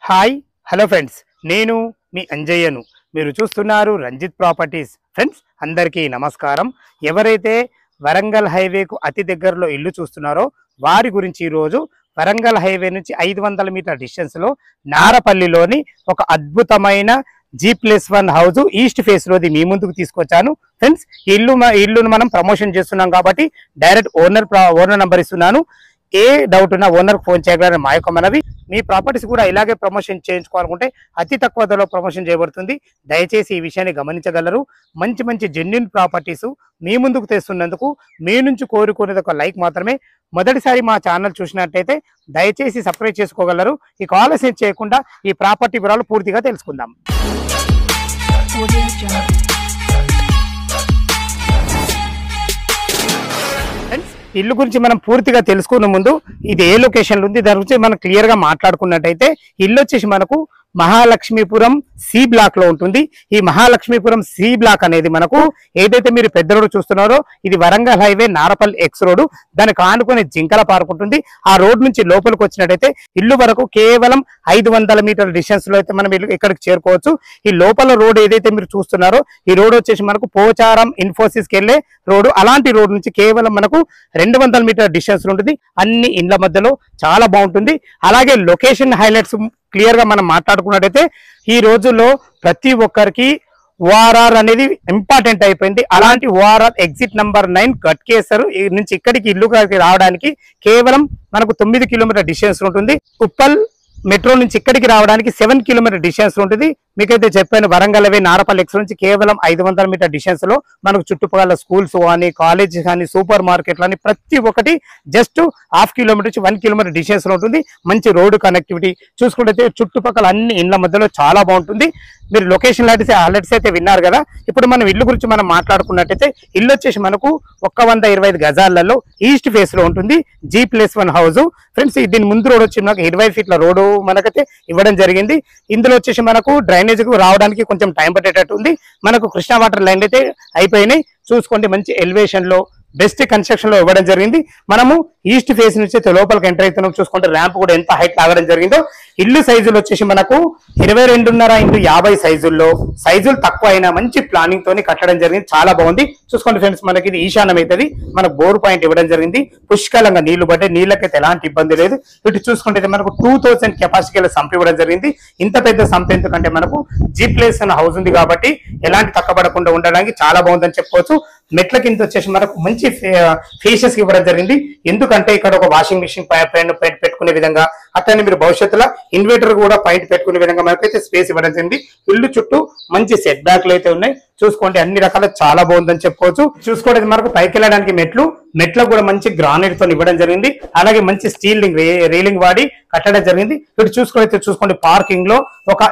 Hi hello friends, నేను మీ అంజయ్యను. మీరు చూస్తున్నారు రంజిత్ ప్రాపర్టీస్. ఫ్రెండ్స్ అందరికీ నమస్కారం. ఎవరైతే వరంగల్ హైవేకు అతి దగ్గరలో ఇల్లు చూస్తున్నారో వారి గురించి ఈరోజు వరంగల్ హైవే నుంచి 500 మీటర్ల డిస్టెన్స్లో నారపల్లిలోని ఒక అద్భుతమైన G+1 హౌస్ ఈస్ట్ ఫేస్ లోది మీ ముందుకు తీసుకొచ్చాను. ఫ్రెండ్స్ ఇల్లును మనం ప్రమోషన్ చేస్తున్నాం కాబట్టి డైరెక్ట్ ఓనర్ నంబర్ ఇస్తున్నాను. ఏ డౌట్ ఉన్నా ఓనర్ ఫోన్ చేయగలని మా యొక్క మనవి. మీ ప్రాపర్టీస్ కూడా ఇలాగే ప్రమోషన్ చేయించుకోవాలనుకుంటే అతి తక్కువ ధరలో ప్రమోషన్ చేయబడుతుంది. దయచేసి ఈ విషయాన్ని గమనించగలరు. మంచి మంచి జెన్యూన్ ప్రాపర్టీస్ మీ ముందుకు తెస్తున్నందుకు మీ నుంచి కోరుకునేది ఒక లైక్ మాత్రమే. మొదటిసారి మా ఛానల్ చూసినట్టయితే దయచేసి సబ్స్క్రైబ్ చేసుకోగలరు. ఈ ఆలస్యం చేయకుండా ఈ ప్రాపర్టీ వివరాలు పూర్తిగా తెలుసుకుందాం. ఇల్లు గురించి మనం పూర్తిగా తెలుసుకునే ముందు ఇది ఏ లొకేషన్లో ఉంది దాని గురించి మనం క్లియర్ గా మాట్లాడుకున్నట్టయితే ఇల్లు వచ్చేసి మనకు మహాలక్ష్మీపురం సి బ్లాక్ లో ఉంటుంది. ఈ మహాలక్ష్మీపురం సి బ్లాక్ అనేది మనకు ఏదైతే మీరు పెద్ద రోడ్డు చూస్తున్నారో ఇది Warangal highway Narapally X road, దానికి ఆనుకునే జింకల పార్క్ ఉంటుంది. ఆ రోడ్ నుంచి లోపలికి వచ్చినట్టయితే ఇల్లు వరకు కేవలం 500 మీటర్ల డిస్టెన్స్ లో అయితే మనం ఇక్కడికి చేరుకోవచ్చు. ఈ లోపల రోడ్ ఏదైతే మీరు చూస్తున్నారో ఈ రోడ్ వచ్చేసి మనకు పోచారం ఇన్ఫోసిస్ కి వెళ్లే రోడ్డు. అలాంటి రోడ్ నుంచి కేవలం మనకు 200 మీటర్ల డిస్టెన్స్ ఉంటుంది. అన్ని ఇండ్ల మధ్యలో చాలా బాగుంటుంది. అలాగే లొకేషన్ హైలైట్స్ క్లియర్ గా మనం మాట్లాడుకున్నట్టయితే ఈ రోజుల్లో ప్రతి ఒక్కరికి ఓఆర్ఆర్ అనేది ఇంపార్టెంట్ అయిపోయింది. అలాంటి ఓఆర్ఆర్ ఎగ్జిట్ నంబర్ 9 గట్కేసర్ నుంచి ఇక్కడికి ఇల్లు రావడానికి కేవలం మనకు 9 కిలోమీటర్ డిస్టెన్స్ ఉంటుంది. ఉప్పల్ మెట్రో నుంచి ఇక్కడికి రావడానికి 7 కిలోమీటర్ డిస్టెన్స్ ఉంటుంది. మీకైతే చెప్పాను వరంగల్ హైవే నారపల్లి ఎక్స్ నుంచి కేవలం 500 మీటర్ డిస్టెన్స్ లో మనకు చుట్టుపక్కల స్కూల్స్ కానీ కాలేజెస్ కానీ సూపర్ మార్కెట్లు కానీ ప్రతి ఒక్కటి జస్ట్ ½ కిలోమీటర్ నుంచి 1 కిలోమీటర్ డిస్టెన్స్ లో ఉంటుంది. మంచి రోడ్డు కనెక్టివిటీ చూసుకుంటే చుట్టుపక్కల అన్ని ఇండ్ల మధ్యలో చాలా బాగుంటుంది. మీరు లొకేషన్ అలర్ట్స్ అయితే విన్నారు కదా. ఇప్పుడు మనం ఇల్లు గురించి మనం మాట్లాడుకున్నట్టయితే ఇల్లు వచ్చేసి మనకు 125 గజాలలో ఈస్ట్ ఫేస్ లో ఉంటుంది. G+1 house. ఫ్రెండ్స్ దీని ముందు రోడ్ వచ్చి మనకు 20 ఫీట్ల రోడ్డు మనకైతే ఇవ్వడం జరిగింది. ఇందులో వచ్చేసి మనకు డ్రైనేజ్ కు రావడానికి కొంచెం టైం పట్టేటట్టు ఉంది. మనకు కృష్ణా వాటర్ లైన్ అయితే అయిపోయినాయి. చూసుకోండి మంచి ఎలివేషన్ లో బెస్ట్ కన్స్ట్రక్షన్ లో ఇవ్వడం జరిగింది. మనము ఈస్ట్ ఫేస్ నుంచి లోపలికి ఎంటర్ అవుతున్నాం. చూసుకుంటే ర్యాంప్ కూడా ఎంత హైట్ లాగడం జరిగిందో. ఇల్లు సైజులు వచ్చేసి మనకు 22.5 x 50 సైజులు తక్కువ అయినా మంచి ప్లానింగ్ తోని కట్టడం జరిగింది. చాలా బాగుంది. చూసుకోండి ఫ్రెండ్స్ మనకి ఇది ఈశాన్యం అవుతుంది. మనకు బోర్ పాయింట్ ఇవ్వడం జరిగింది. పుష్కలంగా నీళ్లు పట్టే నీళ్ళకైతే ఎలాంటి ఇబ్బంది లేదు. ఇటు చూసుకుంటే మనకు 2000 కెపాసిటీ సంప్ ఇవ్వడం జరిగింది. ఇంత పెద్ద సంప్ ఎందుకంటే మనకు G+1 హౌస్ ఉంది కాబట్టి ఎలాంటి తక్కబడకుండా ఉండడానికి చాలా బాగుందని చెప్పుకోవచ్చు. మెట్ల కింద వచ్చేసి మనకు మంచి ఫేషియస్ ఇవ్వడం జరిగింది. ఎందుకంటే ఇక్కడ ఒక వాషింగ్ మిషన్ పెట్టుకునే విధంగా అట్లనే మీరు భవిష్యత్తులో ఇన్వర్టర్ కూడా పైన పెట్టుకునే విధంగా మనకైతే స్పేస్ ఇవ్వడం జరిగింది. ఇల్లు చుట్టూ మంచి సెట్ బ్యాక్లు అయితే ఉన్నాయి. చూసుకోండి అన్ని రకాల చాలా బాగుందని చెప్పుకోవచ్చు. చూసుకోవడానికి మనకు పైకి వెళ్ళడానికి మెట్లకు కూడా మంచి గ్రానైట్ తో ఇవ్వడం జరిగింది. అలాగే మంచి స్టీల్ రీలింగ్ వాడి కట్టడం జరిగింది. ఇటు చూసుకోండి పార్కింగ్ లో ఒక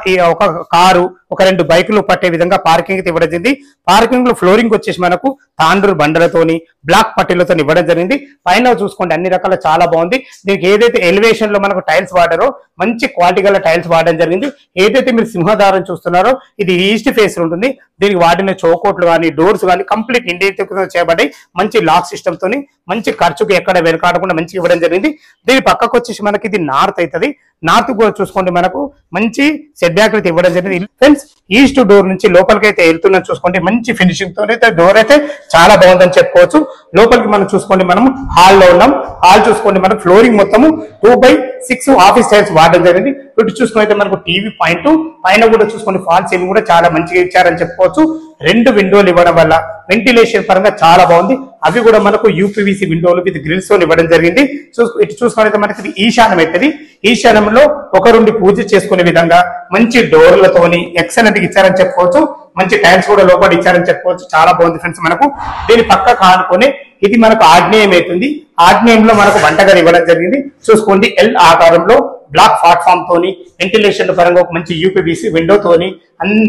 కారు ఒక 2 బైకులు పట్టే విధంగా పార్కింగ్ ఇవ్వడం జరిగింది. పార్కింగ్ లో ఫ్లోరింగ్ వచ్చేసి మనకు తాండ్రు బండలతోని బ్లాక్ పట్టీలతో ఇవ్వడం జరిగింది. పైన చూసుకోండి అన్ని రకాల చాలా బాగుంది. దీనికి ఏదైతే ఎలివేషన్ లో మనకు టైల్స్ వాడారో మంచి క్వాలిటీ గల టైల్స్ వాడడం జరిగింది. ఏదైతే మీరు సింహదారం చూస్తున్నారో ఇది ఈస్ట్ ఫేస్ ఉంటుంది. దీనికి వాడిన చౌకోట్లు కానీ డోర్స్ కానీ కంప్లీట్ ఇండియా చేయబడ్డాయి. మంచి లాక్ సిస్టమ్ తోని మంచి ఖర్చుకు ఎక్కడ వెనకాడకుండా మంచి ఇవ్వడం జరిగింది. దీని పక్కకు వచ్చేసి మనకి ఇది నార్త్ అవుతుంది. నార్త్ కూడా చూసుకోండి మనకు మంచి సెట్ బ్యాక్ అయితే ఇవ్వడం జరిగింది. ఫ్రెండ్స్ ఈస్ట్ డోర్ నుంచి లోపలికి అయితే వెళ్తున్నాం. చూసుకోండి మంచి ఫినిషింగ్ తో అయితే డోర్ అయితే చాలా బాగుందని చెప్పుకోవచ్చు. లోపలికి మనం చూసుకోండి మనం హాల్లో ఉన్నాం. హాల్ చూసుకోండి మనకు ఫ్లోరింగ్ మొత్తము 2x6 ఆఫీస్ టైల్స్ వాడడం జరిగింది. ఇటు చూసుకుంటే మనకు టీవీ పాయింట్ పైన కూడా చూసుకోండి ఫాల్ సీలింగ్ కూడా చాలా మంచిగా ఇచ్చారని చెప్పుకోవచ్చు. 2 విండోలు ఇవ్వడం వల్ల వెంటిలేషన్ పరంగా చాలా బాగుంది. అవి కూడా మనకు యూపీవీసీ విండోలు విత్ గ్రిల్స్ తో ఇవ్వడం జరిగింది. ఇటు చూసుకుంటే మనకి ఈశాన్యం అవుతుంది. ఈశాన్యంలో ఒక 2 పూజ చేసుకునే విధంగా మంచి డోర్లతోని ఎక్సలెంట్ గా ఇచ్చారని చెప్పుకోవచ్చు. మంచి టైల్స్ కూడా లోపల ఇచ్చారని చెప్పుకోవచ్చు. చాలా బాగుంది ఫ్రెండ్స్. మనకు దీని పక్క కానుకొని ఇది మనకు ఆగ్నేయం అవుతుంది. ఆగ్నేయంలో మనకు వంటగది ఇవ్వడం జరిగింది. చూసుకోండి ఎల్ ఆకారంలో బ్లాక్ ప్లాట్ఫామ్ తోని వెంటిలేషన్ పరంగా ఒక మంచి యూపీవీసీ విండో తోని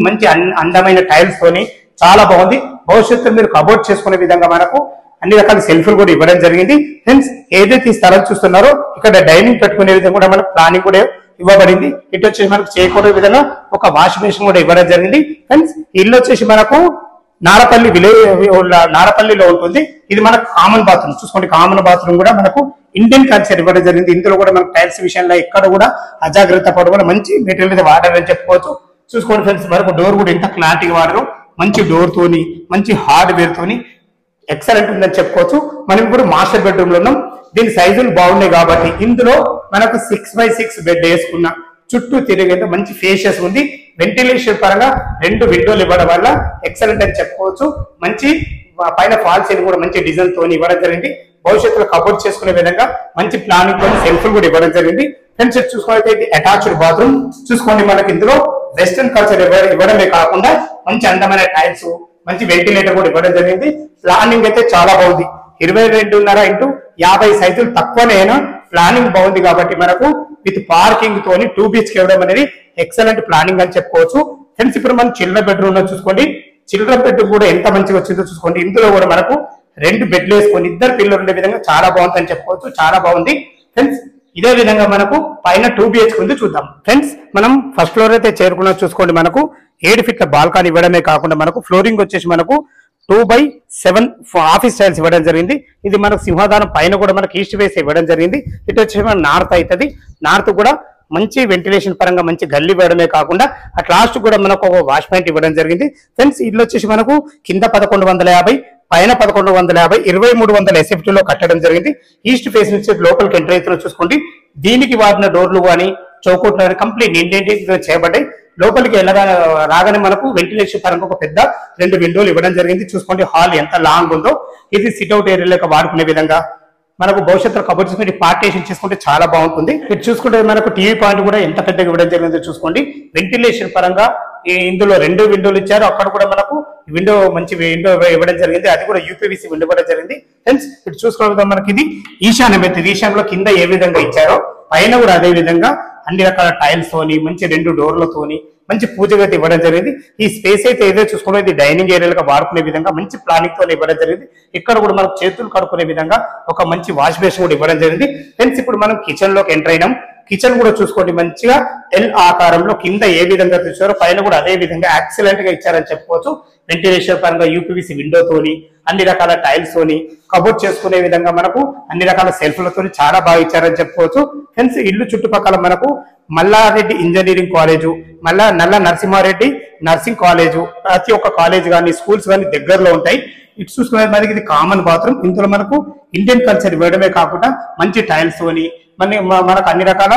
మంచి అందమైన టైల్స్ తోని చాలా బాగుంది. భవిష్యత్తులో మీరు కబోర్డ్ చేసుకునే విధంగా మనకు అన్ని రకాల సెల్ఫ్లు కూడా ఇవ్వడం జరిగింది. ఫ్రెండ్స్ ఏదైతే ఈ స్థలం చూస్తున్నారో ఇక్కడ డైనింగ్ పెట్టుకునే విధంగా కూడా మనకు ప్లానింగ్ కూడా ఇవ్వబడింది. ఇటు వచ్చేసి మనకు చేయకూడని విధంగా ఒక వాష్ బేసిన్ కూడా ఇవ్వడం జరిగింది. ఫ్రెండ్స్ ఇల్లు వచ్చేసి మనకు నారపల్లి నారపల్లిలో ఉంటుంది. ఇది మనకు కామన్ బాత్రూమ్ చూసుకోండి. కామన్ బాత్రూమ్ కూడా మనకు ఇండియన్ కల్చర్ ఇవ్వడం జరిగింది. ఇందులో కూడా మనకు టైల్స్ విషయంలో ఎక్కడ కూడా అజాగ్రత్త పడకుండా మంచి మెటీరియల్ అయితే వాడారని చెప్పుకోవచ్చు. చూసుకోండి ఫ్రెండ్స్, మనకు డోర్ కూడా ఎంత క్లారిటీగా వాడరు, మంచి డోర్ తోని మంచి హార్డ్వేర్ తోని ఎక్సలెంట్ ఉందని చెప్పుకోవచ్చు. మనం ఇప్పుడు మాస్టర్ బెడ్రూమ్ లో ఉన్నాం. దీని సైజులు బాగున్నాయి కాబట్టి ఇందులో మనకు 6x6 బెడ్ వేసుకున్న చుట్టూ తిరిగేంత మంచి ఫేషియస్ ఉంది. వెంటిలేషన్ పరంగా 2 విండోలు ఇవ్వడం వల్ల ఎక్సలెంట్ అని చెప్పుకోవచ్చు. మంచి పైన ఫాల్ సీలింగ్ కూడా మంచి డిజైన్ తోని ఇవ్వడం జరిగింది. భవిష్యత్తులో కబోర్డ్ చేసుకునే విధంగా మంచి ప్లానింగ్ తో సెల్ఫ్ కూడా ఇవ్వడం జరిగింది. ఫ్రెండ్స్ చూసుకోవాలంటే ఇది అటాచ్డ్ బాత్రూమ్. చూసుకోండి, మనకి ఇందులో వెస్టర్న్ కల్చర్ ఇవ్వడమే కాకుండా మంచి అందమైన టైల్స్, మంచి వెంటిలేటర్ కూడా ఇవ్వడం జరిగింది. ప్లానింగ్ అయితే చాలా బాగుంది. 22.5x50 సైజులు తక్కువనే అయినా ప్లానింగ్ బాగుంది కాబట్టి మనకు విత్ పార్కింగ్ తోని 2 BHK ఇవ్వడం అనేది ఎక్సలెంట్ ప్లానింగ్ అని చెప్పుకోవచ్చు. ఫ్రెండ్స్ ఇప్పుడు మనం చిల్డ్రన్ బెడ్రూమ్ లో చూసుకోండి. చిల్డ్రన్ బెడ్రూమ్ కూడా ఎంత మంచిగా వచ్చిందో చూసుకోండి. ఇందులో కూడా మనకు 2 బెడ్లు వేసుకొని 2 పిల్లలు ఉండే విధంగా చాలా బాగుంది అని చెప్పుకోవచ్చు. చాలా బాగుంది ఫ్రెండ్స్. ఇదే విధంగా మనకు పైన 2 BHK ఉంది, చూద్దాం. ఫ్రెండ్స్ మనం ఫస్ట్ ఫ్లోర్ అయితే చేరుకున్నా చూసుకోండి. మనకు 7 ఫీట్ల బాల్కనీ ఇవ్వడమే కాకుండా మనకు ఫ్లోరింగ్ వచ్చేసి మనకు 2x7 ఆఫీస్ స్టైల్స్ ఇవ్వడం జరిగింది. ఇది మనకు సింహాదానం పైన కూడా మనకి ఈస్ట్ ఫేస్ ఇవ్వడం జరిగింది. ఇటు వచ్చేసి మన నార్త్ అవుతుంది. నార్త్ కూడా మంచి వెంటిలేషన్ పరంగా మంచి గల్లి ఇవ్వడమే కాకుండా అట్ లాస్ట్ కూడా మనకు ఒక వాష్ పాయింట్ ఇవ్వడం జరిగింది. ఫ్రెండ్స్ ఇల్లు వచ్చేసి మనకు కింద 1150, పైన 1150, 2300 SFT లో కట్టడం జరిగింది. ఈస్ట్ ఫేస్ నుంచి లోపలికి ఎంటర్ అవుతున్న చూసుకోండి. దీనికి వాడిన డోర్లు కానీ చౌకోట్లు కంప్లీట్ ఏంటంటే చేయబడ్డాయి. లోపలికి రాగానే మనకు వెంటిలేషన్ పరంగా ఒక పెద్ద 2 విండోలు ఇవ్వడం జరిగింది. చూసుకోండి హాల్ ఎంత లాంగ్ ఉందో. ఇది సిట్అవుట్ ఏరియాలో వాడుకునే విధంగా మనకు భవిష్యత్తులో కబోర్డ్ చేసుకుంటే పార్టీషన్ చేసుకుంటే చాలా బాగుంటుంది. ఇది చూసుకుంటే మనకు టీవీ పాయింట్ కూడా ఎంత పెద్దగా ఇవ్వడం జరిగిందో చూసుకోండి. వెంటిలేషన్ పరంగా ఇందులో 2 విండోలు ఇచ్చారు. అక్కడ కూడా మనకు విండో మంచి విండో ఇవ్వడం జరిగింది. అది కూడా యూపీవీసీ విండో ఇవ్వడం జరిగింది. ఫ్రెండ్స్ ఇటు చూసుకోవడం మనకి ఇది ఈశాన్యం అయితే ఈశాన్యంలో కింద ఏ విధంగా ఇచ్చారో పైన కూడా అదే విధంగా అన్ని రకాల టైల్స్ తోని మంచి 2 డోర్లతోని మంచి పూజ గది ఇవ్వడం జరిగింది. ఈ స్పేస్ అయితే ఏదో చూసుకుంటే ఇది డైనింగ్ ఏరియాలుగా వాడుకునే విధంగా మంచి ప్లానింగ్ తో ఇవ్వడం జరిగింది. ఇక్కడ కూడా మనం చేతులు కడుక్కునే విధంగా ఒక మంచి వాష్ బేసిన్ కూడా ఇవ్వడం జరిగింది. ఫ్రెండ్స్ ఇప్పుడు మనం కిచెన్ లోకి ఎంటర్ అయినాం. కిచెన్ కూడా చూసుకోండి మంచిగా ఎల్ ఆకారంలో కింద ఏ విధంగా చూసారో పైన కూడా అదే విధంగా ఎక్సలెంట్ గా ఇచ్చారని చెప్పుకోవచ్చు. వెంటిలేషన్ పరంగా యూపీవీసీ విండోతోని అన్ని రకాల టైల్స్ తోని కబోర్డ్ చేసుకునే విధంగా మనకు అన్ని రకాల సెల్ఫ్లతో చాలా బాగా ఇచ్చారని చెప్పుకోవచ్చు. ఫ్రెండ్స్ ఇల్లు చుట్టుపక్కల మనకు మల్లారెడ్డి ఇంజనీరింగ్ కాలేజు, నల్ల నరసింహారెడ్డి నర్సింగ్ కాలేజు, ప్రతి ఒక్క కాలేజ్ కానీ స్కూల్స్ కానీ దగ్గరలో ఉంటాయి. ఇటు చూసుకునే మనకి ఇది కామన్ బాత్రూమ్. ఇందులో మనకు ఇండియన్ కల్చర్ ఇవ్వడమే కాకుండా మంచి టైల్స్ తోని మనకు అన్ని రకాల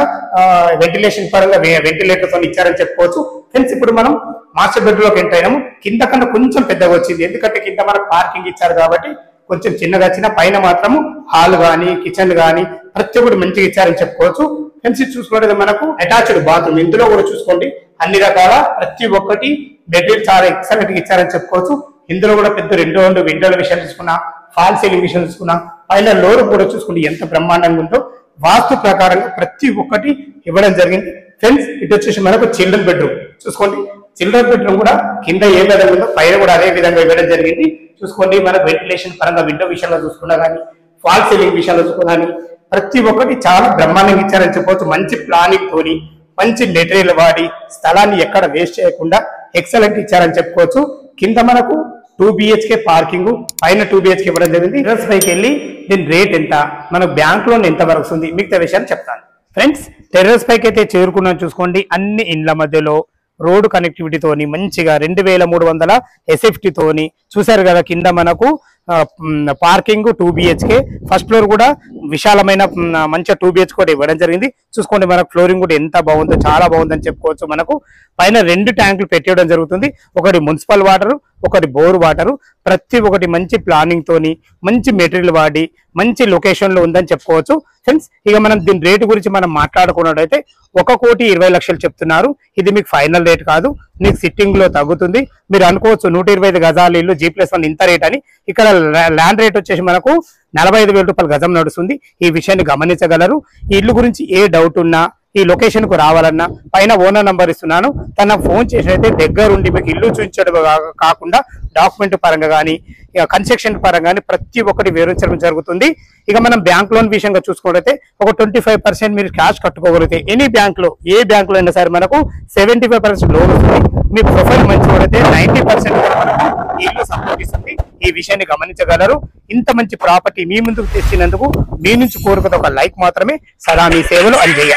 వెంటిలేషన్ పరంగా వెంటిలేటర్ తో ఇచ్చారని చెప్పుకోవచ్చు. ఫ్రెండ్స్ ఇప్పుడు మనం మాస్టర్ బెడ్రూమ్ లోకి ఎంటర్ అయినాము. కింద కన్నా కొంచెం పెద్దగా వచ్చింది, ఎందుకంటే కింద మనకు పార్కింగ్ ఇచ్చారు కాబట్టి కొంచెం చిన్నగా వచ్చిన పైన మాత్రము హాల్ గానీ కిచెన్ గానీ ప్రతి ఒక్కటి మంచిగా ఇచ్చారని చెప్పుకోవచ్చు. ఫ్రెండ్స్ చూసుకోవడం మనకు అటాచ్డ్ బాత్రూమ్. ఇందులో కూడా చూసుకోండి అన్ని రకాల ప్రతి ఒక్కటి బెడ్రూమ్ చాలా ఎక్సలెంట్ గా ఇచ్చారని చెప్పుకోవచ్చు. ఇందులో కూడా పెద్ద 2 విండోల విషయాలు చూసుకున్నా, ఫాల్ సీలింగ్ విషయం చూసుకున్నా, పైన లోరు కూడా చూసుకోండి ఎంత బ్రహ్మాండంగా ఉందో. వాస్తు ప్రకారంగా ప్రతి ఒక్కటి ఇవ్వడం జరిగింది. ఫ్రెండ్స్ ఇటు వచ్చేసి మనకు చిల్డ్రన్ బెడ్రూమ్ చూసుకోండి. చిల్డ్రన్ బెడ్రూమ్ కూడా కింద ఏ విధంగా ఉందో పైన కూడా అదే విధంగా ఇవ్వడం జరిగింది. చూసుకోండి మనకు వెంటిలేషన్ పరంగా విండో విషయంలో చూసుకున్నా కానీ ఫాల్ సీలింగ్ విషయంలో చూసుకున్నా కానీ ప్రతి ఒక్కటి చాలా బ్రహ్మాండంగా ఇచ్చారని చెప్పవచ్చు. మంచి ప్లానింగ్ తోని మంచి మెటీరియల్ వాడి స్థలాన్ని ఎక్కడ వేస్ట్ చేయకుండా ఎక్సలెంట్ ఇచ్చారని చెప్పుకోవచ్చు. కింద మనకు 2 BHK పార్కింగ్, పైన 2 BHK ఇవ్వడం జరిగింది. టెర్రస్ పైకి వెళ్ళి దీని రేట్ ఎంత, మన బ్యాంక్ లోన్ ఎంత వరకు ఉంది మిగతా విషయాన్ని చెప్తాను. ఫ్రెండ్స్ టెర్రస్ పైకి అయితే చేరుకున్నాను చూసుకోండి. అన్ని ఇండ్ల మధ్యలో రోడ్ కనెక్టివిటీ తోని మంచిగా 2300 SFT తోని చూసారు కదా. కింద మనకు పార్కింగ్ 2 BHK, ఫస్ట్ ఫ్లోర్ కూడా విశాలమైన మంచిగా 2 BHK కూడా ఇవ్వడం జరిగింది. చూసుకోండి మనకు ఫ్లోరింగ్ కూడా ఎంత బాగుందో, చాలా బాగుందని చెప్పుకోవచ్చు. మనకు పైన 2 ట్యాంకులు పెట్టేయడం జరుగుతుంది. ఒకటి మున్సిపల్ వాటర్, ఒకటి బోర్ వాటర్. ప్రతి ఒక్కటి మంచి ప్లానింగ్ తోని మంచి మెటీరియల్ వాడి మంచి లొకేషన్ లో ఉందని చెప్పుకోవచ్చు. ఫ్రెండ్స్ ఇక మనం దీని రేటు గురించి మనం మాట్లాడుకున్నట్టయితే 1,20,00,000 చెప్తున్నారు. ఇది మీకు ఫైనల్ రేట్ కాదు, మీకు సిట్టింగ్ లో తగ్గుతుంది. మీరు అనుకోవచ్చు 125 గజాల ఇల్లు G+1 ఇంత రేట్ అని. ఇక్కడ ల్యాండ్ రేట్ వచ్చేసి మనకు 45,000 రూపాయలు గజం నడుస్తుంది. ఈ విషయాన్ని గమనించగలరు. ఈ ఇల్లు గురించి ఏ డౌట్ ఉన్నా, ఈ లొకేషన్ కు రావాలన్నా పైన ఓనర్ నంబర్ ఇస్తున్నాను, తన ఫోన్ చేసినైతే దగ్గరుండి మీకు ఇల్లు చూపించడం కాకుండా డాక్యుమెంట్ పరంగా కానీ కన్స్ట్రక్షన్ పరంగానే ప్రతి ఒక్కటి వివరించడం జరుగుతుంది. ఇక మనం బ్యాంక్ లోన్ విషయంగా చూసుకుంటే ఒక 25% మీరు క్యాష్ కట్టుకోగలిగితే ఎనీ బ్యాంక్ లో ఏ బ్యాంక్ లో అయినా సరే మనకు 75% లోన్ వస్తుంది. మీ ప్రొఫైల్ మంచిగా అయితే 90% మనకు ఇల్లు సపోర్ట్ ఇస్తుంది. ఈ విషయాన్ని గమనించగలరు. ఇంత మంచి ప్రాపర్టీ మీ ముందుకు తెచ్చినందుకు మీ నుంచి కోరుకున్న ఒక లైక్ మాత్రమే. సదా మీ సేవలు అంజయ్య.